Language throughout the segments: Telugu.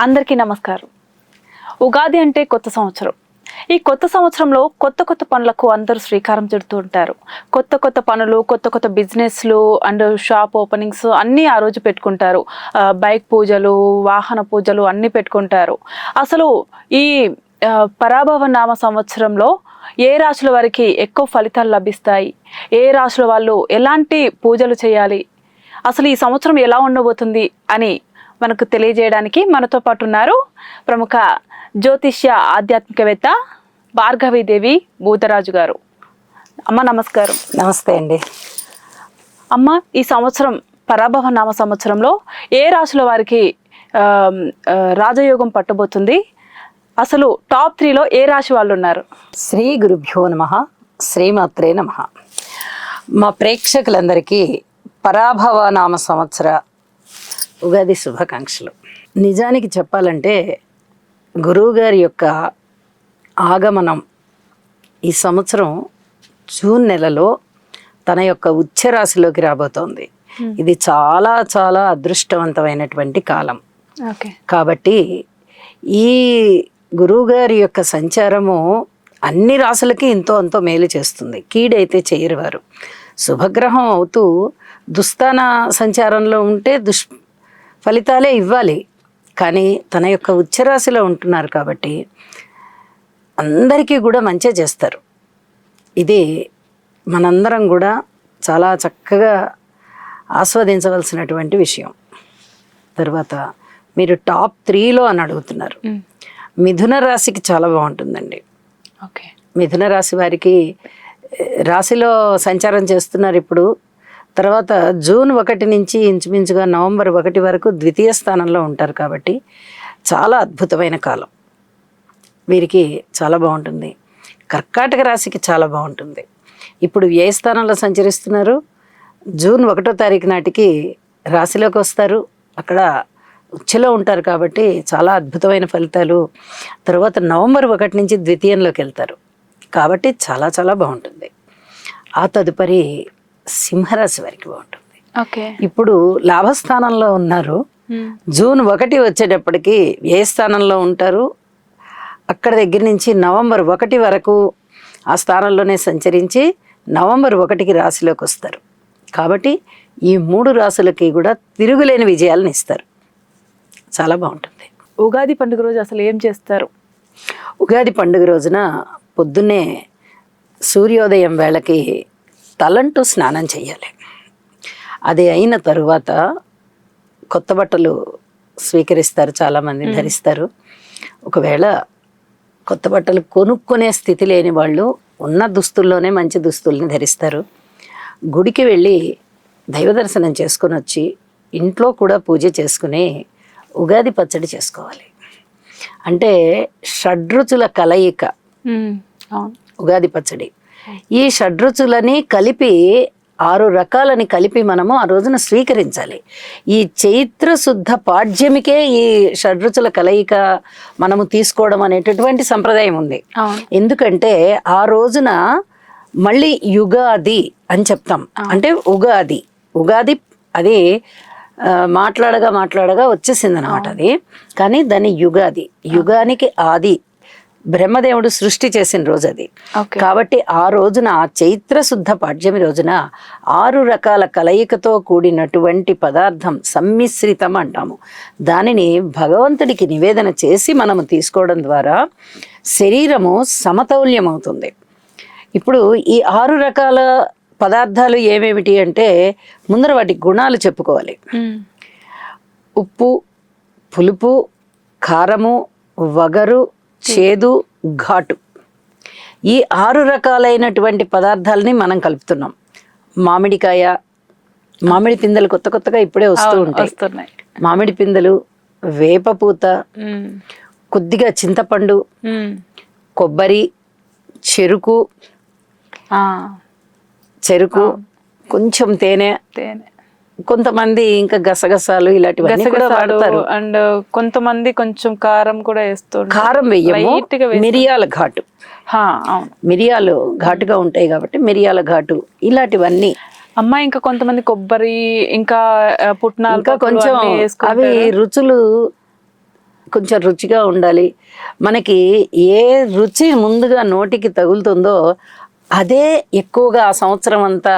అందరికీ నమస్కారం. ఉగాది అంటే కొత్త సంవత్సరం. ఈ కొత్త సంవత్సరంలో కొత్త కొత్త పనులకు అందరూ శ్రీకారం చుడుతూ ఉంటారు. కొత్త కొత్త పనులు, కొత్త కొత్త బిజినెస్లు అండ్ షాప్ ఓపెనింగ్స్ అన్నీ ఆ రోజు పెట్టుకుంటారు. బైక్ పూజలు, వాహన పూజలు అన్నీ పెట్టుకుంటారు. అసలు ఈ పరాభవ నామ సంవత్సరంలో ఏ రాశుల వారికి ఎక్కువ ఫలితాలు లభిస్తాయి, ఏ రాశుల వాళ్ళు ఎలాంటి పూజలు చేయాలి, అసలు ఈ సంవత్సరం ఎలా ఉండబోతుంది అని మనకు తెలియజేయడానికి మనతో పాటు ఉన్నారు ప్రముఖ జ్యోతిష్య ఆధ్యాత్మికవేత్త భార్గవీదేవి భూతరాజు గారు. అమ్మ నమస్కారం. నమస్తే అండి. అమ్మ, ఈ సంవత్సరం పరాభవ నామ సంవత్సరంలో ఏ రాశుల వారికి రాజయోగం పట్టబోతుంది? అసలు టాప్ 3లో ఏ రాశి వాళ్ళు ఉన్నారు? శ్రీ గురుభ్యో నమః, శ్రీమాత్రే నమః. మా ప్రేక్షకులందరికీ పరాభవ నామ సంవత్సర ఉగాది శుభాకాంక్షలు. నిజానికి చెప్పాలంటే గురువుగారి యొక్క ఆగమనం ఈ సంవత్సరం జూన్ నెలలో తన యొక్క ఉచ్చరాశిలోకి రాబోతోంది. ఇది చాలా చాలా అదృష్టవంతమైనటువంటి కాలం. కాబట్టి ఈ గురువుగారి యొక్క సంచారము అన్ని రాశులకి ఎంతో అంతో మేలు చేస్తుంది, కీడైతే చేయరు వారు. శుభగ్రహం అవుతూ దుస్థాన సంచారంలో ఉంటే ఫలితాలే ఇవ్వాలి, కానీ తన యొక్క ఉచ్చరాశిలో ఉంటున్నారు కాబట్టి అందరికీ కూడా మంచి చేస్తారు. ఇది మనందరం కూడా చాలా చక్కగా ఆస్వాదించవలసినటువంటి విషయం. తర్వాత మీరు టాప్ 3లో అని అడుగుతున్నారు. మిథున రాశికి చాలా బాగుంటుందండి. మిథున రాశి వారికి రాశిలో సంచారం చేస్తున్నారు ఇప్పుడు. తర్వాత జూన్ 1 నుంచి ఇంచుమించుగా నవంబర్ 1 వరకు ద్వితీయ స్థానంలో ఉంటారు కాబట్టి చాలా అద్భుతమైన కాలం. వీరికి చాలా బాగుంటుంది. కర్కాటక రాశికి చాలా బాగుంటుంది. ఇప్పుడు ఏ స్థానంలో సంచరిస్తున్నారు? జూన్ 1వ తారీఖు నాటికి రాశిలోకి వస్తారు, అక్కడ ఉచ్చలో ఉంటారు కాబట్టి చాలా అద్భుతమైన ఫలితాలు. తర్వాత నవంబర్ 1 నుంచి ద్వితీయంలోకి వెళ్తారు కాబట్టి చాలా చాలా బాగుంటుంది. ఆ తదుపరి సింహరాశి వారికి బాగుంటుంది. ఇప్పుడు లాభస్థానంలో ఉన్నారు. జూన్ 1 వచ్చేటప్పటికి ఏ స్థానంలో ఉంటారు? అక్కడ దగ్గర నుంచి నవంబర్ 1 వరకు ఆ స్థానంలోనే సంచరించి నవంబర్ 1కి రాశిలోకి వస్తారు కాబట్టి ఈ 3 రాశులకి కూడా తిరుగులేని విజయాలను ఇస్తారు. చాలా బాగుంటుంది. ఉగాది పండుగ రోజు అసలు ఏం చేస్తారు? ఉగాది పండుగ రోజున పొద్దున్నే సూర్యోదయం వేళకి తలంటూ స్నానం చేయాలి. అది అయిన తరువాత కొత్త బట్టలు స్వీకరిస్తారు, చాలామంది ధరిస్తారు. ఒకవేళ కొత్త బట్టలు కొనుక్కునే స్థితి లేని వాళ్ళు ఉన్న దుస్తుల్లోనే మంచి దుస్తుల్ని ధరిస్తారు. గుడికి వెళ్ళి దైవ దర్శనం చేసుకొని వచ్చి ఇంట్లో కూడా పూజ చేసుకుని ఉగాది పచ్చడి చేసుకోవాలి. అంటే షడ్రుచుల కలయిక ఉగాది పచ్చడి. ఈ షడ్రుచులని కలిపి 6 రకాలని కలిపి మనము ఆ రోజున స్వీకరించాలి. ఈ చైత్ర శుద్ధ పాడ్యమికే ఈ షడ్రుచుల కలయిక మనము తీసుకోవడం అనేటటువంటి సంప్రదాయం ఉంది. ఎందుకంటే ఆ రోజున మళ్ళీ యుగాది అని చెప్తాం. అంటే ఉగాది అది మాట్లాడగా వచ్చేసింది అనమాట అది. కానీ దాని యుగానికి ఆది బ్రహ్మదేవుడు సృష్టి చేసిన రోజు అది. కాబట్టి ఆ రోజున ఆ చైత్ర శుద్ధ పాడ్యమి రోజున 6 రకాల కలయికతో కూడినటువంటి పదార్థం సమ్మిశ్రితం అంటాము. దానిని భగవంతుడికి నివేదన చేసి మనము తీసుకోవడం ద్వారా శరీరము సమతౌల్యం అవుతుంది. ఇప్పుడు ఈ 6 రకాల పదార్థాలు ఏమేమిటి అంటే ముందర వాటి గుణాలు చెప్పుకోవాలి. ఉప్పు, పులుపు, కారము, వగరు, చేదు, ఘాటు. ఈ 6 రకాలైనటువంటి పదార్థాలని మనం కలుపుతున్నాం. మామిడి పిందెలు కొత్తగా ఇప్పుడే వస్తూ ఉంటాయి. మామిడి పిందెలు, వేపపూత, కొద్దిగా చింతపండు, కొబ్బరి, చెరుకు, కొంచెం తేనె, కొంతమంది ఇంకా గసగసాలు ఇలాంటివన్నీ కూడా వాడతారు. అండ్ కొంతమంది కొంచెం కారం కూడా వేస్తారు. కారం వెయ్యము, మిరియాల ఘాటు. మిరియాలు ఘాటుగా ఉంటాయి కాబట్టి మిరియాల ఘాటు ఇలాంటివన్నీ. అమ్మ ఇంకా కొంతమంది కొబ్బరి, ఇంకా పుట్నాలు, ఇంకా కొంచెం అవి రుచులు కొంచెం రుచిగా ఉండాలి. మనకి ఏ రుచి ముందుగా నోటికి తగులుతుందో అదే ఎక్కువగా ఆ సంవత్సరం అంతా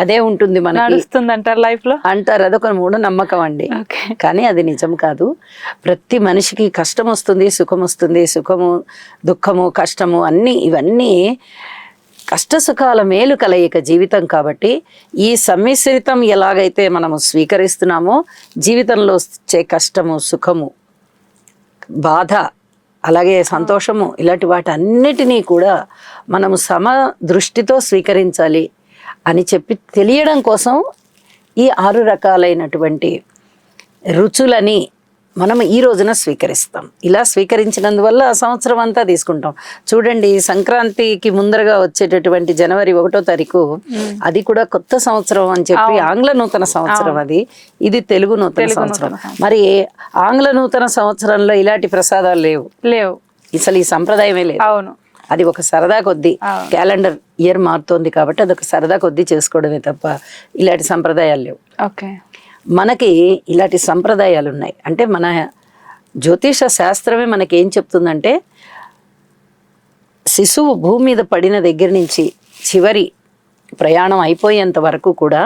అదే ఉంటుంది మనకి నడుస్తుంది అంటారు లైఫ్ లో అంటారు. అదొక మూఢనమ్మకం అండి. కానీ అది నిజం కాదు. ప్రతి మనిషికి కష్టం వస్తుంది, సుఖం వస్తుంది. సుఖము, దుఃఖము, కష్టము అన్నీ ఇవన్నీ కష్ట సుఖాల మేలు కలయిక జీవితం. కాబట్టి ఈ సమ్మిశ్రితం ఎలాగైతే మనము స్వీకరిస్తున్నామో జీవితంలో వచ్చే కష్టము, సుఖము, బాధ, అలాగే సంతోషము, ఇలాంటి వాటన్నిటినీ కూడా మనము సమ దృష్టితో స్వీకరించాలి అని చెప్పి తెలియడం కోసం ఈ 6 రకాలైనటువంటి రుచులని మనం ఈ రోజున స్వీకరిస్తాం. ఇలా స్వీకరించినందువల్ల ఆ సంవత్సరం అంతా తీసుకుంటాం. చూడండి, సంక్రాంతికి ముందరగా వచ్చేటటువంటి జనవరి 1వ తారీఖు అది కూడా కొత్త సంవత్సరం అని చెప్పి ఆంగ్ల నూతన సంవత్సరం. ఇది తెలుగు నూతన సంవత్సరం. మరి ఆంగ్ల నూతన సంవత్సరంలో ఇలాంటి ప్రసాదాలు లేవు. అసలు ఈ సంప్రదాయమే లేదు. అవును, అది ఒక సరదా కొద్దీ క్యాలెండర్ ఇయర్ మారుతోంది కాబట్టి అదొక సరదా కొద్దీ చేసుకోవడమే తప్ప ఇలాంటి సంప్రదాయాలు లేవు. ఓకే, మనకి ఇలాంటి సంప్రదాయాలు ఉన్నాయి. అంటే మన జ్యోతిష శాస్త్రమే మనకి ఏం చెప్తుందంటే శిశువు భూమి మీద పడిన దగ్గర నుంచి చివరి ప్రయాణం అయిపోయేంత వరకు కూడా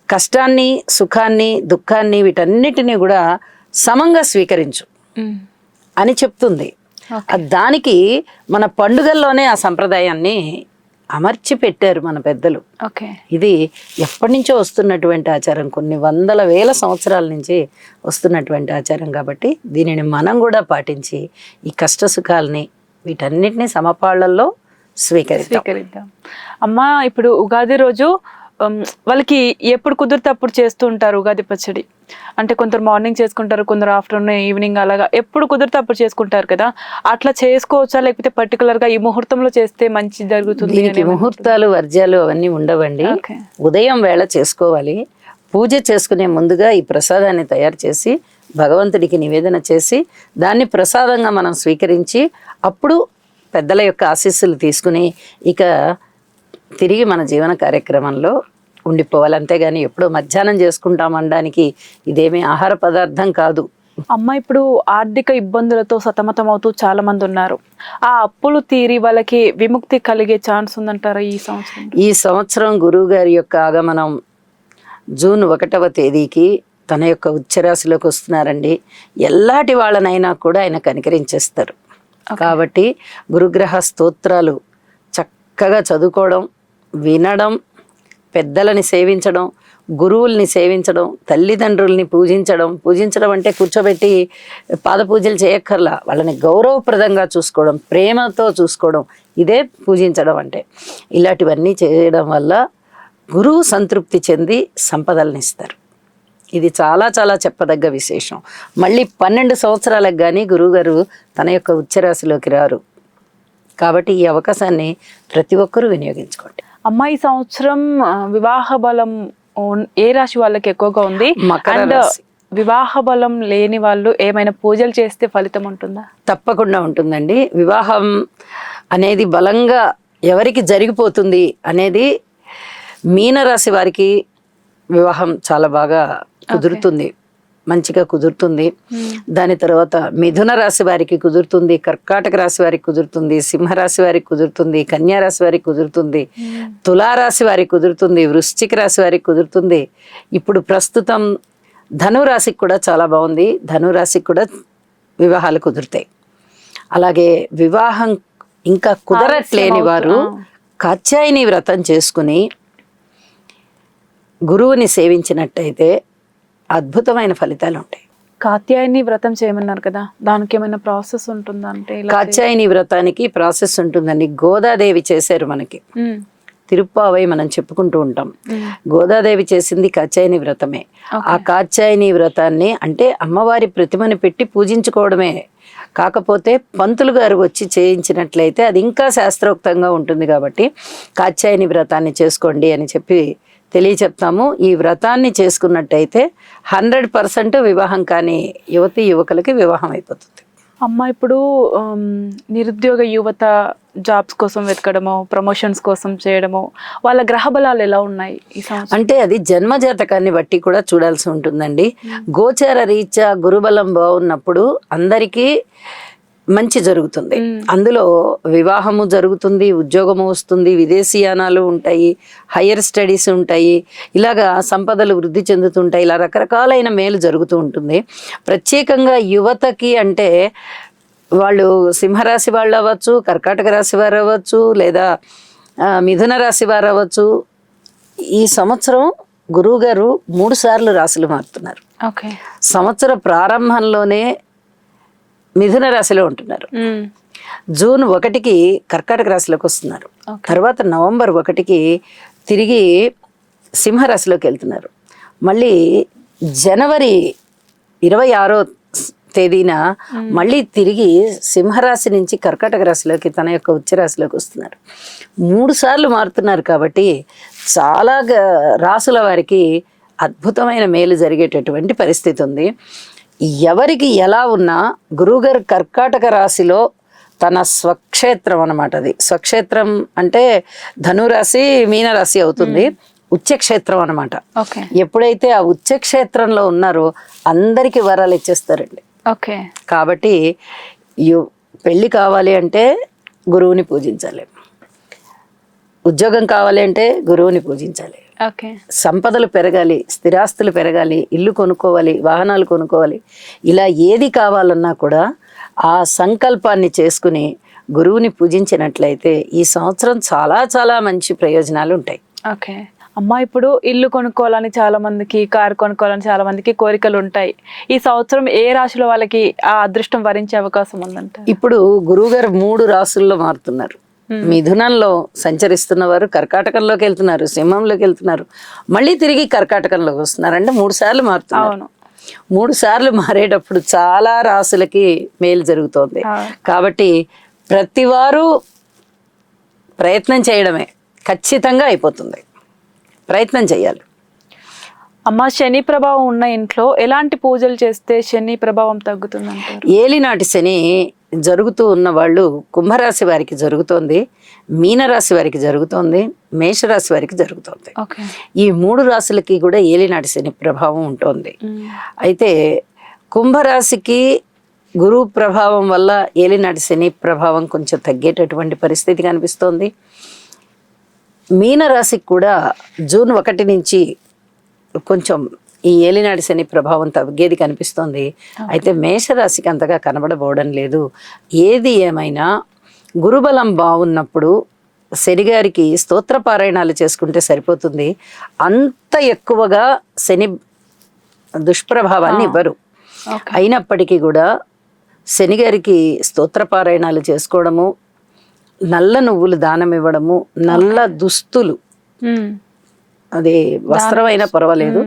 కష్టాన్ని, సుఖాన్ని, దుఃఖాన్ని వీటన్నిటినీ కూడా సమంగా స్వీకరించు అని చెప్తుంది. దానికి మన పండుగల్లోనే ఆ సంప్రదాయాన్ని అమర్చి పెట్టారు మన పెద్దలు. ఇది ఎప్పటి నుంచో వస్తున్నటువంటి ఆచారం, కొన్ని వందల వేల సంవత్సరాల నుంచి వస్తున్నటువంటి ఆచారం. కాబట్టి దీనిని మనం కూడా పాటించి ఈ కష్ట సుఖాలని వీటన్నిటిని సమపాళ్లలో స్వీకరిద్దాం. అమ్మా, ఇప్పుడు ఉగాది రోజు వాళ్ళకి ఎప్పుడు కుదిరితే అప్పుడు చేస్తూ ఉంటారు ఉగాది పచ్చడి. అంటే కొందరు మార్నింగ్ చేసుకుంటారు, కొందరు ఆఫ్టర్నూన్, ఈవినింగ్, అలాగా ఎప్పుడు కుదిరితే అప్పుడు చేసుకుంటారు కదా. అట్లా చేసుకోవచ్చా, లేకపోతే పర్టికులర్ గా ఈ ముహూర్తంలో చేస్తే మంచి జరుగుతుంది? దీనికి ముహూర్తాలు, వర్జ్యాలు అవన్నీ ఉండవండి. ఉదయం వేళ చేసుకోవాలి. పూజ చేసుకునే ముందుగా ఈ ప్రసాదాన్ని తయారు చేసి భగవంతుడికి నివేదన చేసి దాన్ని ప్రసాదంగా మనం స్వీకరించి అప్పుడు పెద్దల యొక్క ఆశీస్సులు తీసుకుని ఇక తిరిగి మన జీవన కార్యక్రమంలో ఉండిపోవాలి. అంతేగాని ఎప్పుడో మధ్యాహ్నం చేసుకుంటాం అనడానికి ఇదేమీ ఆహార పదార్థం కాదు. అమ్మ, ఇప్పుడు ఆర్థిక ఇబ్బందులతో సతమతం అవుతూ చాలా మంది ఉన్నారు. ఆ అప్పులు తీరి వాళ్ళకి విముక్తి కలిగే ఛాన్స్ ఉందంటారా ఈ సంవత్సరం? ఈ సంవత్సరం గురువు గారి యొక్క ఆగమనం జూన్ 1వ తేదీకి తన యొక్క ఉచ్చరాశిలోకి వస్తున్నారండి. ఎలాంటి వాళ్ళనైనా కూడా ఆయన కనికరించేస్తారు. కాబట్టి గురుగ్రహ స్తోత్రాలు చక్కగా చదువుకోవడం, వినడం, పెద్దలని సేవించడం, గురువుల్ని సేవించడం, తల్లిదండ్రుల్ని పూజించడం అంటే కూర్చోబెట్టి పాద పూజలు చేయక్కర్లా, వాళ్ళని గౌరవప్రదంగా చూసుకోవడం, ప్రేమతో చూసుకోవడం, ఇదే పూజించడం అంటే. ఇలాంటివన్నీ చేయడం వల్ల గురువు సంతృప్తి చెంది సంపదలను ఇస్తారు. ఇది చాలా చాలా చెప్పదగ్గ విశేషం. మళ్ళీ 12 సంవత్సరాలకు కానీ గురువుగారు తన యొక్క ఉచ్చరాశిలోకి రారు. కాబట్టి ఈ అవకాశాన్ని ప్రతి ఒక్కరూ వినియోగించుకోండి. అమ్మ, ఈ సంవత్సరం వివాహ బలం ఏ రాశి వాళ్ళకి ఎక్కువగా ఉంది? మకర రాశి. వివాహ బలం లేని వాళ్ళు ఏమైనా పూజలు చేస్తే ఫలితం ఉంటుందా? తప్పకుండా ఉంటుందండి. వివాహం అనేది బలంగా ఎవరికి జరిగిపోతుంది అనేది మీనరాశి వారికి వివాహం చాలా బాగా కుదురుతుంది, మంచిగా కుదురుతుంది. దాని తర్వాత మిథున రాశి వారికి కుదురుతుంది, కర్కాటక రాశి వారికి కుదురుతుంది, సింహరాశి వారికి కుదురుతుంది, కన్యా రాశి వారికి కుదురుతుంది, తులారాశి వారికి కుదురుతుంది, వృశ్చిక రాశి వారికి కుదురుతుంది. ఇప్పుడు ప్రస్తుతం ధనురాశికి కూడా చాలా బాగుంది. ధనురాశికి కూడా వివాహాలు కుదురుతాయి. అలాగే వివాహం ఇంకా కుదరట్లేని వారు కాత్యాయని వ్రతం చేసుకుని గురువుని సేవించినట్టయితే అద్భుతమైన ఫలితాలు ఉంటాయి. కాత్యాయని వ్రతం చేయమన్నారు కదా, దానికి ఏమైనా ప్రాసెస్ ఉంటుందా? అంటే కాత్యాయని వ్రతానికి ప్రాసెస్ ఉంటుందండి. గోదాదేవి చేశారు మనకి, తిరుప్పావై మనం చెప్పుకుంటూ ఉంటాం. గోదాదేవి చేసింది కాత్యాయని వ్రతమే. ఆ కాత్యాయని వ్రతాన్ని అంటే అమ్మవారి ప్రతిమని పెట్టి పూజించుకోవడమే. కాకపోతే పంతులు గారు వచ్చి చేయించినట్లయితే అది ఇంకా శాస్త్రోక్తంగా ఉంటుంది. కాబట్టి కాత్యాయని వ్రతాన్ని చేసుకోండి అని చెప్పి తెలియచెప్తాము. ఈ వ్రతాన్ని చేసుకున్నట్టయితే 100% వివాహం కాని యువతి యువకులకి వివాహం అయిపోతుంది. అమ్మ ఇప్పుడు నిరుద్యోగ యువత జాబ్స్ కోసం వెతకడము, ప్రమోషన్స్ కోసం చేయడము, వాళ్ళ గ్రహ బలాలు ఎలా ఉన్నాయి ఈ సంవత్సరం? అంటే అది జన్మ జాతకాన్ని బట్టి కూడా చూడాల్సి ఉంటుందండి. గోచార రీత్యా గురుబలం బాగున్నప్పుడు అందరికీ మంచి జరుగుతుంది. అందులో వివాహము జరుగుతుంది, ఉద్యోగము వస్తుంది, విదేశీయానాలు ఉంటాయి, హయ్యర్ స్టడీస్ ఉంటాయి, ఇలాగా సంపదలు వృద్ధి చెందుతుంటాయి, ఇలా రకరకాలైన మేలు జరుగుతూ ఉంటుంది. ప్రత్యేకంగా యువతకి అంటే వాళ్ళు సింహరాశి వాళ్ళు అవ్వచ్చు, కర్కాటక రాశి వారు అవ్వచ్చు, లేదా మిథున రాశి వారు అవ్వచ్చు. ఈ సంవత్సరం గురువుగారు 3 సార్లు రాశులు మారుతున్నారు. ఓకే. సంవత్సర ప్రారంభంలోనే మిథున రాశిలో ఉంటున్నారు. జూన్ 1కి కర్కాటక రాశిలోకి వస్తున్నారు. తర్వాత నవంబర్ 1కి తిరిగి సింహరాశిలోకి వెళ్తున్నారు. మళ్ళీ జనవరి 26వ తేదీన మళ్ళీ తిరిగి సింహరాశి నుంచి కర్కాటక రాశిలోకి తన యొక్క ఉచ్చ రాశిలోకి వస్తున్నారు. 3 సార్లు మారుతున్నారు కాబట్టి చాలా రాసుల వారికి అద్భుతమైన మేలు జరిగేటటువంటి పరిస్థితి ఉంది. ఎవరికి ఎలా ఉన్నా గురువుగారు కర్కాటక రాశిలో తన స్వక్షేత్రం అన్నమాట. అది స్వక్షేత్రం అంటే ధనురాశి మీనరాశి అవుతుంది. ఉచ్చక్షేత్రం అన్నమాట. ఎప్పుడైతే ఆ ఉచ్చక్షేత్రంలో ఉన్నారో అందరికీ వరాలు ఇచ్చేస్తారండి. ఓకే. కాబట్టి పెళ్ళి కావాలి అంటే గురువుని పూజించాలి, ఉద్యోగం కావాలి అంటే గురువుని పూజించాలి, సంపదలు పెరగాలి, స్థిరాస్తులు పెరగాలి, ఇల్లు కొనుక్కోవాలి, వాహనాలు కొనుక్కోవాలి, ఇలా ఏది కావాలన్నా కూడా ఆ సంకల్పాన్ని చేసుకుని గురువుని పూజించినట్లయితే ఈ సంవత్సరం చాలా చాలా మంచి ప్రయోజనాలు ఉంటాయి. ఓకే అమ్మ, ఇప్పుడు ఇల్లు కొనుక్కోవాలని చాలా మందికి, కారు కొనుక్కోవాలని చాలా మందికి కోరికలు ఉంటాయి. ఈ సంవత్సరం ఏ రాశిలో వాళ్ళకి ఆ అదృష్టం వరించే అవకాశం ఉందంట? ఇప్పుడు గురువుగారు 3 రాశుల్లో మారుతున్నారు. మిథునంలో సంచరిస్తున్న వారు కర్కాటకంలోకి వెళ్తున్నారు, సింహంలోకి వెళ్తున్నారు, మళ్ళీ తిరిగి కర్కాటకంలోకి వస్తున్నారు. అంటే 3 సార్లు మారుతున్నారు. 3 సార్లు మారేటప్పుడు చాలా రాసులకి మేలు జరుగుతోంది. కాబట్టి ప్రతివారు ప్రయత్నం చేయడమే, ఖచ్చితంగా అయిపోతుంది. ప్రయత్నం చేయాలి. అమ్మ, శని ప్రభావం ఉన్న ఇంట్లో ఎలాంటి పూజలు చేస్తే శని ప్రభావం తగ్గుతుందంటారు? ఏలినాటి శని జరుగుతూ ఉన్న వాళ్ళు కుంభరాశి వారికి జరుగుతోంది, మీనరాశి వారికి జరుగుతోంది, మేషరాశి వారికి జరుగుతోంది. ఈ 3 రాశులకి కూడా ఏలినాటి శని ప్రభావం ఉంటుంది. అయితే కుంభరాశికి గురువు ప్రభావం వల్ల ఏలినాటి శని ప్రభావం కొంచెం తగ్గేటటువంటి పరిస్థితి కనిపిస్తోంది. మీనరాశికి కూడా జూన్ 1 నుంచి కొంచెం ఈ ఏలినాటి శని ప్రభావం తగ్గేది కనిపిస్తోంది. అయితే మేషరాశికి అంతగా కనబడబోవడం లేదు. ఏది ఏమైనా గురుబలం బాగున్నప్పుడు శనిగారికి స్తోత్ర పారాయణాలు చేసుకుంటే సరిపోతుంది. అంత ఎక్కువగా శని దుష్ప్రభావాన్ని ఇవ్వరు. అయినప్పటికీ కూడా శనిగారికి స్తోత్ర పారాయణాలు చేసుకోవడము, నల్ల నువ్వులు దానం ఇవ్వడము, నల్ల దుస్తులు, అది వస్త్రమైనా పర్వాలేదు,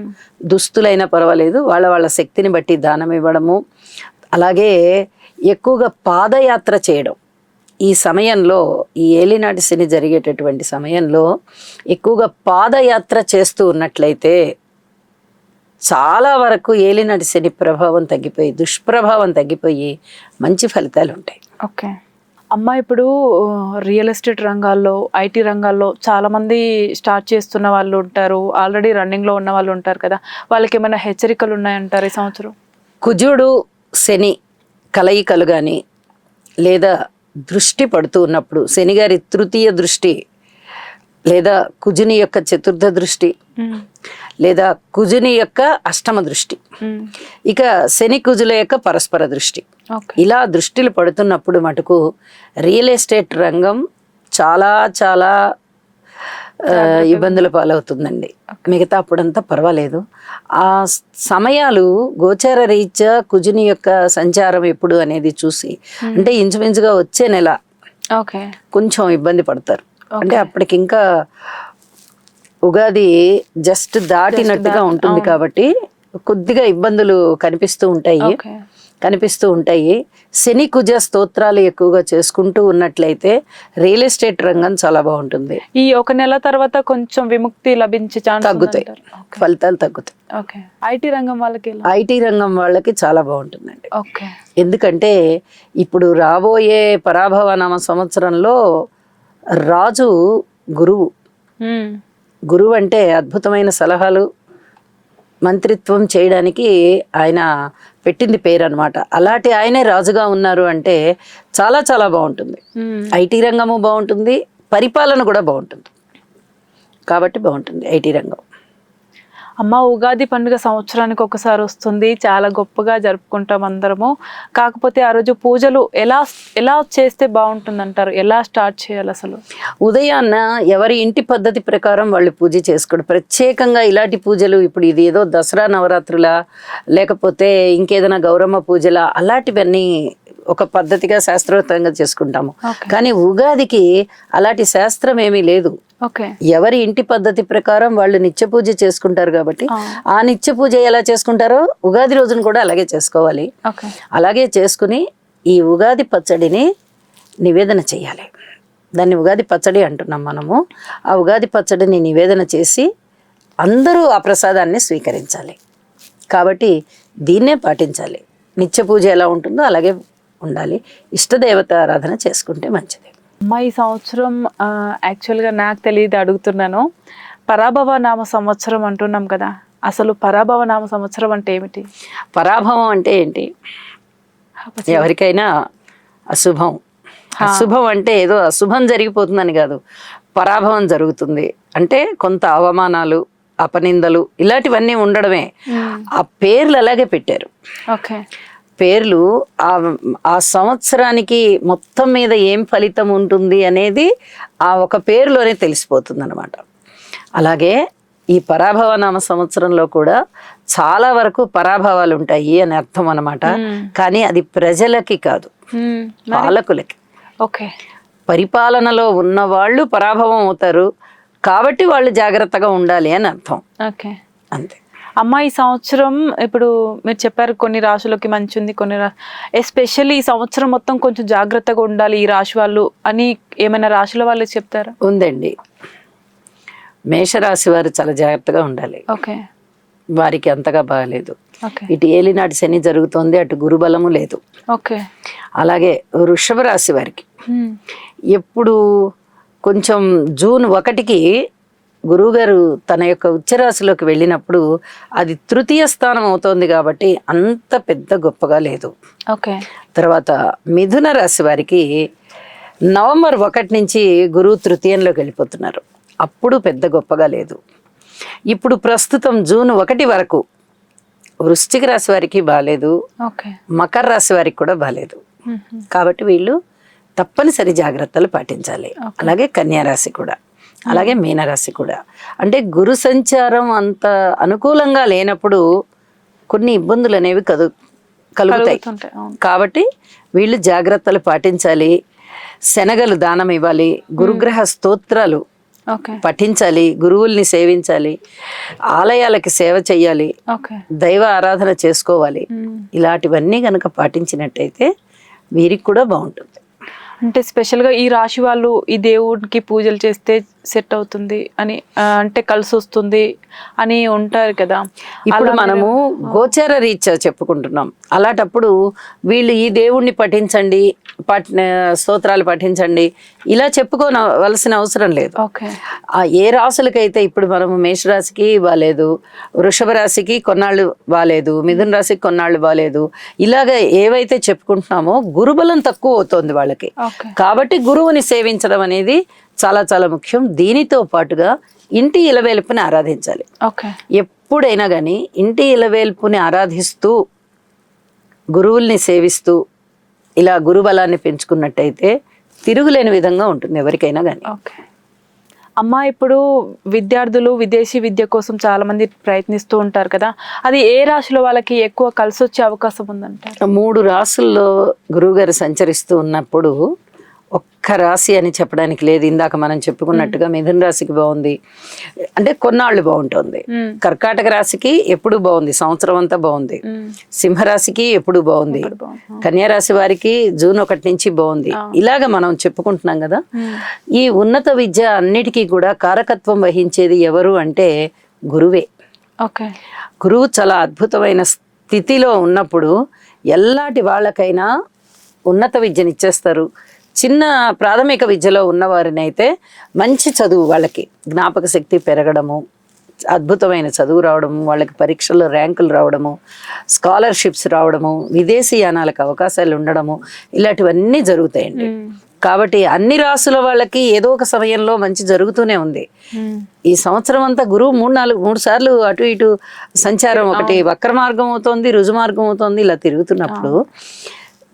దుస్తులైనా పర్వాలేదు, వాళ్ళ శక్తిని బట్టి దానం ఇవ్వడము, అలాగే ఎక్కువగా పాదయాత్ర చేయడం. ఈ సమయంలో, ఈ ఏలినాటి శని జరిగేటటువంటి సమయంలో ఎక్కువగా పాదయాత్ర చేస్తూ ఉన్నట్లయితే చాలా వరకు ఏలినాటి శని ప్రభావం తగ్గిపోయి, దుష్ప్రభావం తగ్గిపోయి మంచి ఫలితాలు ఉంటాయి. ఓకే అమ్మ, ఇప్పుడు రియల్ ఎస్టేట్ రంగాల్లో, ఐటీ రంగాల్లో చాలా మంది స్టార్ట్ చేస్తున్న వాళ్ళు ఉంటారు, ఆల్రెడీ రన్నింగ్లో ఉన్న వాళ్ళు ఉంటారు కదా, వాళ్ళకి ఏమైనా హెచ్చరికలు ఉన్నాయంటారు ఈ సంవత్సరం? కుజుడు శని కలయికలు కానీ, లేదా దృష్టి పడుతూ ఉన్నప్పుడు శనిగారి తృతీయ దృష్టి, లేదా కుజుని యొక్క చతుర్థ దృష్టి, లేదా కుజుని యొక్క అష్టమ దృష్టి, ఇక శని కుజుల యొక్క పరస్పర దృష్టి, ఇలా దృష్టిలు పడుతున్నప్పుడు మటుకు రియల్ ఎస్టేట్ రంగం చాలా చాలా ఇబ్బందుల పాలవుతుందండి. మిగతా అప్పుడంతా పర్వాలేదు. ఆ సమయాలు గోచార రీత్యా కుజుని యొక్క సంచారం ఎప్పుడు అనేది చూసి, అంటే ఇంచుమించుగా వచ్చే నెల కొంచెం ఇబ్బంది పడతారు. అంటే అప్పటికి ఇంకా ఉగాది జస్ట్ దాటినట్టుగా ఉంటుంది కాబట్టి కొద్దిగా ఇబ్బందులు కనిపిస్తూ ఉంటాయి. కనిపిస్తూ ఉంటాయి. శని కుజ స్తోత్రాలు ఎక్కువగా చేసుకుంటూ ఉన్నట్లయితే రియల్ ఎస్టేట్ రంగం చాలా బాగుంటుంది. ఈ 1 నెల తర్వాత కొంచెం విముక్తి లభించే ఛాన్స్ తగ్గుతాయి, ఫలితాలు తగ్గుతాయి. ఓకే. ఐటీ రంగం వాళ్ళకి ఐటీ రంగం వాళ్ళకి చాలా బాగుంటుందండి. ఓకే. ఎందుకంటే ఇప్పుడు రాబోయే పరాభవ నామ సంవత్సరంలో రాజు గురువు. గురువు అంటే అద్భుతమైన సలహాలు మంత్రిత్వం చేయడానికి ఆయన పెట్టింది పేరు అనమాట. అలాంటి ఆయనే రాజుగా ఉన్నారు అంటే చాలా చాలా బాగుంటుంది. ఐటీ రంగము బాగుంటుంది, పరిపాలన కూడా బాగుంటుంది. కాబట్టి బాగుంటుంది ఐటీ రంగం. అమ్మ, ఉగాది పండుగ సంవత్సరానికి ఒకసారి వస్తుంది, చాలా గొప్పగా జరుపుకుంటాం అందరము. కాకపోతే ఆ రోజు పూజలు ఎలా చేస్తే బాగుంటుంది అంటారు? ఎలా స్టార్ట్ చేయాలి అసలు? ఉదయాన్న ఎవరి ఇంటి పద్ధతి ప్రకారం వాళ్ళు పూజ చేసుకోవడం. ప్రత్యేకంగా ఇలాంటి పూజలు ఇప్పుడు ఇది ఏదో దసరా నవరాత్రులా లేకపోతే ఇంకేదైనా గౌరమ్మ పూజలా అలాంటివన్నీ ఒక పద్ధతిగా శాస్త్రోక్తంగా చేసుకుంటాము. కానీ ఉగాదికి అలాంటి శాస్త్రం ఏమీ లేదు. ఎవరి ఇంటి పద్ధతి ప్రకారం వాళ్ళు నిత్య పూజ చేసుకుంటారు కాబట్టి ఆ నిత్య పూజ ఎలా చేసుకుంటారో ఉగాది రోజున కూడా అలాగే చేసుకోవాలి. అలాగే చేసుకుని ఈ ఉగాది పచ్చడిని నివేదన చేయాలి. దాన్ని ఉగాది పచ్చడి అంటున్నాం మనము. ఆ ఉగాది పచ్చడిని నివేదన చేసి అందరూ ఆ ప్రసాదాన్ని స్వీకరించాలి. కాబట్టి దీన్నే పాటించాలి. నిత్య పూజ ఎలా ఉంటుందో అలాగే ఉండాలి. ఇష్టదేవత ఆరాధన చేసుకుంటే మంచిది. అమ్మ, ఈ సంవత్సరం యాక్చువల్గా నాకు తెలియదు, అడుగుతున్నాను. పరాభవ నామ సంవత్సరం అంటున్నాం కదా, అసలు పరాభవ నామ సంవత్సరం అంటే ఏమిటి? పరాభవం అంటే ఏంటి? ఎవరికైనా అశుభం. అశుభం అంటే ఏదో అశుభం జరిగిపోతుందని కాదు, పరాభవం జరుగుతుంది అంటే కొంత అవమానాలు, అపనిందలు ఇలాంటివన్నీ ఉండడమే. ఆ పేర్లు అలాగే పెట్టారు. ఓకే. పేర్లు ఆ సంవత్సరానికి మొత్తం మీద ఏం ఫలితం ఉంటుంది అనేది ఆ ఒక పేరులోనే తెలిసిపోతుంది అన్నమాట. అలాగే ఈ పరాభవ నామ సంవత్సరంలో కూడా చాలా వరకు పరాభవాలు ఉంటాయి అని అర్థం అన్నమాట. కానీ అది ప్రజలకి కాదు, పాలకులకి. ఓకే. పరిపాలనలో ఉన్న వాళ్ళు పరాభవం అవుతారు కాబట్టి వాళ్ళు జాగ్రత్తగా ఉండాలి అని అర్థం. ఓకే, అంతే. అమ్మ, ఈ సంవత్సరం ఇప్పుడు మీరు చెప్పారు కొన్ని రాశులకి మంచి ఉంది, కొన్ని ఎస్పెషల్లీ ఈ సంవత్సరం మొత్తం కొంచెం జాగ్రత్తగా ఉండాలి ఈ రాశి వాళ్ళు అని ఏమైనా రాశుల వాళ్ళు చెప్తారా? ఉందండి. మేషరాశి వారు చాలా జాగ్రత్తగా ఉండాలి. ఓకే. వారికి అంతగా బాగలేదు. ఇటు ఏలినాటి శని జరుగుతోంది, అటు గురుబలము లేదు. ఓకే. అలాగే వృషభ రాశి వారికి ఎప్పుడు కొంచెం జూన్ 1కి గురువుగారు తన యొక్క ఉచ్చరాశిలోకి వెళ్ళినప్పుడు అది తృతీయ స్థానం అవుతోంది కాబట్టి అంత పెద్ద గొప్పగా లేదు. ఓకే. తర్వాత మిథున రాశి వారికి నవంబర్ 1 నుంచి గురువు తృతీయంలోకి వెళ్ళిపోతున్నారు. అప్పుడు పెద్ద గొప్పగా లేదు. ఇప్పుడు ప్రస్తుతం జూన్ 1 వరకు వృశ్చిక రాశి వారికి బాగాలేదు, మకర రాశి వారికి కూడా బాగాలేదు. కాబట్టి వీళ్ళు తప్పనిసరి జాగ్రత్తలు పాటించాలి. అలాగే కన్యా రాశి కూడా, అలాగే మీనరాశి కూడా. అంటే గురు సంచారం అంత అనుకూలంగా లేనప్పుడు కొన్ని ఇబ్బందులు అనేవి కలుగుతాయి. కాబట్టి వీళ్ళు జాగ్రత్తలు పాటించాలి. శనగలు దానం ఇవ్వాలి, గురుగ్రహ స్తోత్రాలు పఠించాలి, గురువుల్ని సేవించాలి, ఆలయాలకి సేవ చెయ్యాలి, దైవ ఆరాధన చేసుకోవాలి. ఇలాంటివన్నీ గనక పాటించినట్టయితే వీరికి కూడా బాగుంటుంది. అంటే స్పెషల్గా ఈ రాశి వాళ్ళు ఈ దేవుడికి పూజలు చేస్తే సెట్ అవుతుంది అని, అంటే కలిసి వస్తుంది అని ఉంటారు కదా. ఇప్పుడు మనము గోచర రీత్యా చెప్పుకుంటున్నాం. అలాంటప్పుడు వీళ్ళు ఈ దేవుణ్ణి పఠించండి, స్తోత్రాలు పఠించండి ఇలా చెప్పుకోవలసిన అవసరం లేదు. ఏ రాశులకైతే ఇప్పుడు మనము మేషరాశికి బాలేదు, వృషభ రాశికి కొన్నాళ్ళు బాలేదు, మిథున రాశికి కొన్నాళ్ళు బాలేదు, ఇలాగ ఏవైతే చెప్పుకుంటున్నామో గురుబలం తక్కువ అవుతోంది వాళ్ళకి. కాబట్టి గురువుని సేవించడం అనేది చాలా చాలా ముఖ్యం. దీనితో పాటుగా ఇంటి ఇలవేల్పుని ఆరాధించాలి. ఎప్పుడైనా కానీ ఇంటి ఇలవేల్పుని ఆరాధిస్తూ గురువుల్ని సేవిస్తూ ఇలా గురుబలాన్ని పెంచుకున్నట్టయితే తిరుగులేని విధంగా ఉంటుంది ఎవరికైనా కానీ. అమ్మ, ఇప్పుడు విద్యార్థులు విదేశీ విద్య కోసం చాలా మంది ప్రయత్నిస్తూ ఉంటారు కదా, అది ఏ రాశిలో వాళ్ళకి ఎక్కువ కలిసి వచ్చే అవకాశం ఉందంటారు? 3 రాశుల్లో గురువుగారు సంచరిస్తూ ఉన్నప్పుడు ఒక్క రాశి అని చెప్పడానికి లేదు. ఇందాక మనం చెప్పుకున్నట్టుగా మిథున రాశికి బాగుంది అంటే కొన్నాళ్ళు బాగుంటుంది, కర్కాటక రాశికి ఎప్పుడు బాగుంది, సంవత్సరం అంతా బాగుంది, సింహరాశికి ఎప్పుడు బాగుంది, కన్యా రాశి వారికి జూన్ 1 నుంచి బాగుంది. ఇలాగ మనం చెప్పుకుంటున్నాం కదా. ఈ ఉన్నత విద్య అన్నిటికీ కూడా కారకత్వం వహించేది ఎవరు అంటే గురువే. గురువు చాలా అద్భుతమైన స్థితిలో ఉన్నప్పుడు ఎలాంటి వాళ్ళకైనా ఉన్నత విద్యనిచ్చేస్తారు. చిన్న ప్రాథమిక విద్యలో ఉన్నవారిని అయితే మంచి చదువు, వాళ్ళకి జ్ఞాపక శక్తి పెరగడము, అద్భుతమైన చదువు రావడము, వాళ్ళకి పరీక్షల్లో ర్యాంకులు రావడము, స్కాలర్షిప్స్ రావడము, విదేశీ యానాలకు అవకాశాలు ఉండడము, ఇలాంటివన్నీ జరుగుతాయండి. కాబట్టి అన్ని రాసుల వాళ్ళకి ఏదో ఒక సమయంలో మంచి జరుగుతూనే ఉంది. ఈ సంవత్సరం అంతా గురువు 3 సార్లు అటు ఇటు సంచారం, ఒకటి వక్ర మార్గం అవుతోంది, రుజు మార్గం అవుతోంది. ఇలా తిరుగుతున్నప్పుడు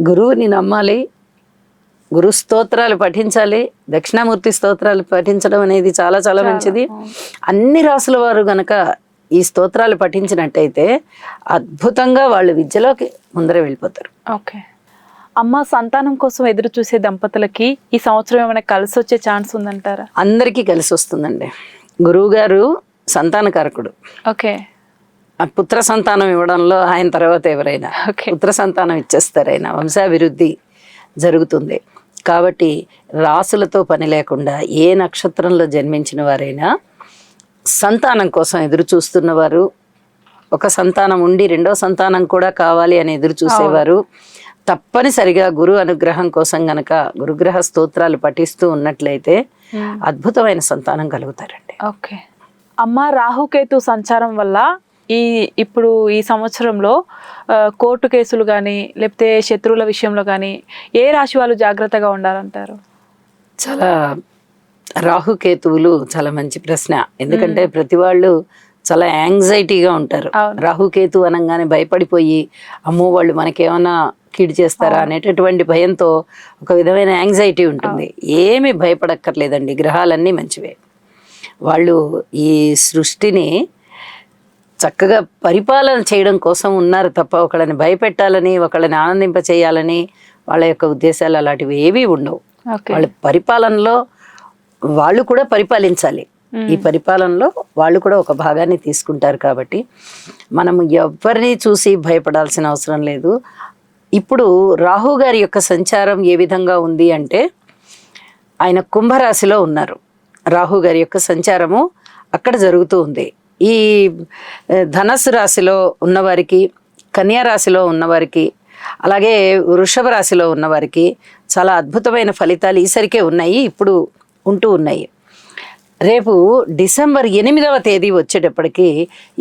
గురువుని నమ్మాలి, గురు స్తోత్రాలు పఠించాలి. దక్షిణామూర్తి స్తోత్రాలు పఠించడం అనేది చాలా చాలా మంచిది. అన్ని రాసుల వారు గనక ఈ స్తోత్రాలు పఠించినట్టయితే అద్భుతంగా వాళ్ళు విద్యలోకి ముందర వెళ్ళిపోతారు. అమ్మ, సంతానం కోసం ఎదురు చూసే దంపతులకి ఈ సంవత్సరం ఏమైనా కలిసి వచ్చే ఛాన్స్ ఉందంటారా? అందరికీ కలిసి వస్తుందండి. గురువు గారు సంతానకారకుడు. పుత్ర సంతానం ఇవ్వడంలో ఆయన తర్వాత ఎవరైనా పుత్ర సంతానం ఇచ్చేస్తారు. ఆయన వంశాభివృద్ధి జరుగుతుంది. కాబట్టి రాసులతో పని లేకుండా ఏ నక్షత్రంలో జన్మించిన వారైనా సంతానం కోసం ఎదురు చూస్తున్నవారు, ఒక సంతానం ఉండి రెండో సంతానం కూడా కావాలి అని ఎదురు చూసేవారు తప్పనిసరిగా గురు అనుగ్రహం కోసం గనక గురుగ్రహ స్తోత్రాలు పఠిస్తూ ఉన్నట్లయితే అద్భుతమైన సంతానం కలుగుతారండి. అమ్మ, రాహుకేతు సంచారం వల్ల ఇప్పుడు ఈ సంవత్సరంలో కోర్టు కేసులు కానీ లేకపోతే శత్రువుల విషయంలో కానీ ఏ రాశి వాళ్ళు జాగ్రత్తగా ఉండాలంటారు? చాలా రాహుకేతువులు చాలా మంచి ప్రశ్న. ఎందుకంటే ప్రతి వాళ్ళు చాలా యాంగ్జైటీగా ఉంటారు. రాహుకేతు అనగానే భయపడిపోయి అమ్మో వాళ్ళు మనకేమన్నా కీడు చేస్తారా అనేటటువంటి భయంతో ఒక విధమైన యాంగ్జైటీ ఉంటుంది. ఏమీ భయపడక్కర్లేదండి, గ్రహాలన్నీ మంచివే. వాళ్ళు ఈ సృష్టిని చక్కగా పరిపాలన చేయడం కోసం ఉన్నారు తప్ప ఒకళ్ళని భయపెట్టాలని, ఒకళ్ళని ఆనందింప చేయాలని వాళ్ళ యొక్క ఉద్దేశాలు అలాంటివి ఏవీ ఉండవు. వాళ్ళ పరిపాలనలో వాళ్ళు కూడా పరిపాలించాలి. ఈ పరిపాలనలో వాళ్ళు కూడా ఒక భాగాన్ని తీసుకుంటారు. కాబట్టి మనము ఎవరిని చూసి భయపడాల్సిన అవసరం లేదు. ఇప్పుడు రాహు గారి యొక్క సంచారం ఏ విధంగా ఉంది అంటే, ఆయన కుంభరాశిలో ఉన్నారు. రాహు గారి యొక్క సంచారము అక్కడ జరుగుతూ ఉంది. ఈ ధనస్సు రాశిలో ఉన్నవారికి, కన్యా రాశిలో ఉన్నవారికి, అలాగే వృషభ రాశిలో ఉన్నవారికి చాలా అద్భుతమైన ఫలితాలు ఈసరికే ఉన్నాయి, ఇప్పుడు ఉంటూ ఉన్నాయి. రేపు డిసెంబర్ 8వ తేదీ వచ్చేటప్పటికి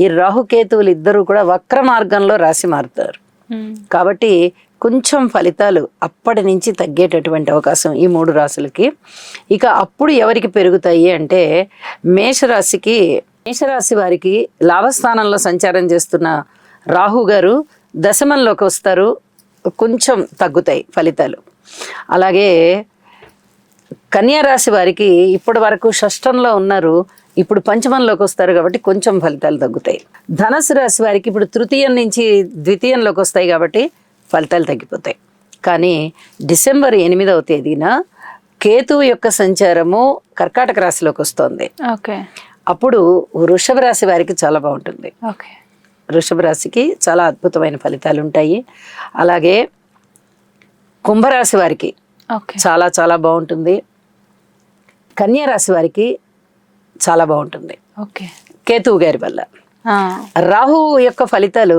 ఈ రాహుకేతువులు ఇద్దరు కూడా వక్ర మార్గంలో రాశి మారుతారు. కాబట్టి కొంచెం ఫలితాలు అప్పటి నుంచి తగ్గేటటువంటి అవకాశం ఈ 3 రాశులకి. ఇక అప్పుడు ఎవరికి పెరుగుతాయి అంటే మేషరాశి వారికి లాభస్థానంలో సంచారం చేస్తున్న రాహు గారు దశమంలోకి వస్తారు, కొంచెం తగ్గుతాయి ఫలితాలు. అలాగే కన్యా రాశి వారికి ఇప్పటి వరకు షష్టంలో ఉన్నారు, ఇప్పుడు పంచమంలోకి వస్తారు కాబట్టి కొంచెం ఫలితాలు తగ్గుతాయి. ధనస్సు రాశి వారికి ఇప్పుడు తృతీయం నుంచి ద్వితీయంలోకి వస్తాయి కాబట్టి ఫలితాలు తగ్గిపోతాయి. కానీ డిసెంబర్ 8వ తేదీన కేతువు యొక్క సంచారము కర్కాటక రాశిలోకి వస్తుంది. అప్పుడు వృషభ రాశి వారికి చాలా బాగుంటుంది. వృషభ రాశికి చాలా అద్భుతమైన ఫలితాలు ఉంటాయి. అలాగే కుంభరాశి వారికి చాలా చాలా బాగుంటుంది. కన్యా రాశి వారికి చాలా బాగుంటుంది కేతువు గారి వల్ల. రాహు యొక్క ఫలితాలు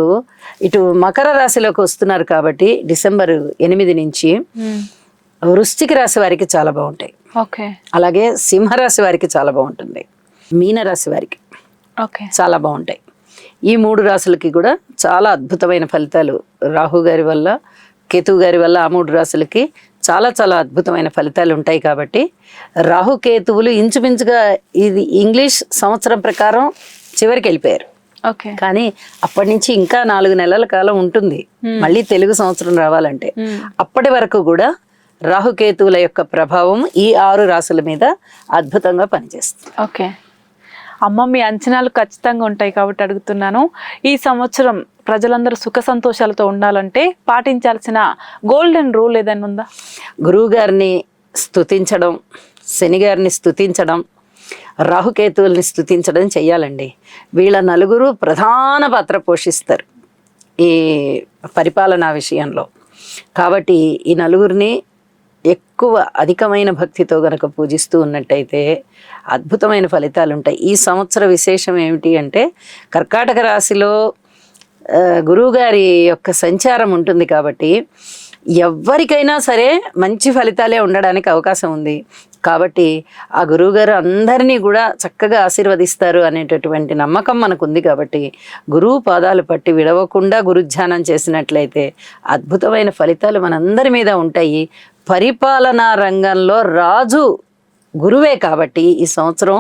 ఇటు మకర రాశిలోకి వస్తున్నారు కాబట్టి డిసెంబర్ 8 నుంచి వృశ్చిక రాశి వారికి చాలా బాగుంటాయి. అలాగే సింహరాశి వారికి చాలా బాగుంటుంది. మీనరాశి వారికి చాలా బాగుంటాయి. ఈ 3 రాశులకి కూడా చాలా అద్భుతమైన ఫలితాలు రాహు గారి వల్ల, కేతువు గారి వల్ల ఆ 3 రాశులకి చాలా చాలా అద్భుతమైన ఫలితాలు ఉంటాయి. కాబట్టి రాహుకేతువులు ఇంచుమించుగా ఇది ఇంగ్లీష్ సంవత్సరం ప్రకారం చివరికి వెళ్ళిపోయారు. కానీ అప్పటి నుంచి ఇంకా 4 నెలల కాలం ఉంటుంది మళ్ళీ తెలుగు సంవత్సరం రావాలంటే. అప్పటి వరకు కూడా రాహుకేతువుల యొక్క ప్రభావం ఈ 6 రాశుల మీద అద్భుతంగా పనిచేస్తుంది. అమ్మ, మీ అంచనాలు ఖచ్చితంగా ఉంటాయి కాబట్టి అడుగుతున్నాను. ఈ సంవత్సరం ప్రజలందరూ సుఖ సంతోషాలతో ఉండాలంటే పాటించాల్సిన గోల్డెన్ రూల్ ఏదైనా ఉందా? గురువు గారిని స్తుతించడం, శనిగారిని స్తుతించడం, రాహుకేతువుల్ని స్తుతించడం చెయ్యాలండి. వీళ్ళ నలుగురు ప్రధాన పాత్ర పోషిస్తారు ఈ పరిపాలనా విషయంలో. కాబట్టి ఈ నలుగురిని ఎక్కువ అధికమైన భక్తితో గనక పూజిస్తూ ఉన్నట్టయితే అద్భుతమైన ఫలితాలు ఉంటాయి. ఈ సంవత్సర విశేషం ఏమిటి అంటే కర్కాటక రాశిలో గురువుగారి యొక్క సంచారం ఉంటుంది కాబట్టి ఎవరికైనా సరే మంచి ఫలితాలే ఉండడానికి అవకాశం ఉంది. కాబట్టి ఆ గురువుగారు అందరినీ కూడా చక్కగా ఆశీర్వదిస్తారు అనేటటువంటి నమ్మకం మనకు ఉంది. కాబట్టి గురువు పాదాలు పట్టి విడవకుండా గురుధ్యానం చేసినట్లయితే అద్భుతమైన ఫలితాలు మనందరి మీద ఉంటాయి. పరిపాలనా రంగంలో రాజు గురువే కాబట్టి ఈ సంవత్సరం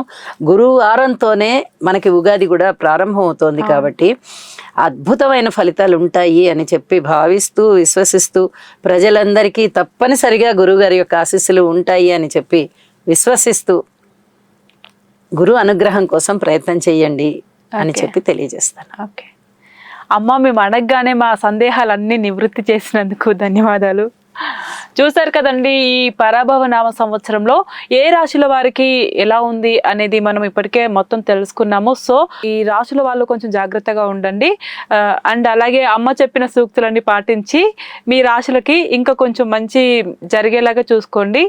గురువు వారంతోనే మనకి ఉగాది కూడా ప్రారంభం అవుతోంది. కాబట్టి అద్భుతమైన ఫలితాలు ఉంటాయి అని చెప్పి భావిస్తూ విశ్వసిస్తూ ప్రజలందరికీ తప్పనిసరిగా గురువుగారి యొక్క ఆశీస్సులు ఉంటాయి అని చెప్పి విశ్వసిస్తూ గురు అనుగ్రహం కోసం ప్రయత్నం చేయండి అని చెప్పి తెలియజేస్తాను. ఓకే అమ్మ, మేము అడగగానే మా సందేహాలన్నీ నివృత్తి చేసినందుకు ధన్యవాదాలు. చూసారు కదండి, ఈ పరాభవ నామ సంవత్సరంలో ఏ రాశుల వారికి ఎలా ఉంది అనేది మనం ఇప్పటికే మొత్తం తెలుసుకున్నాము. సో ఈ రాశుల వాళ్ళు కొంచెం జాగ్రత్తగా ఉండండి. అండ్ అలాగే అమ్మ చెప్పిన సూక్తులన్నీ పాటించి మీ రాశులకి ఇంకా కొంచెం మంచి జరిగేలాగా చూసుకోండి.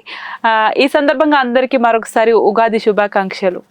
ఈ సందర్భంగా అందరికీ మరొకసారి ఉగాది శుభాకాంక్షలు.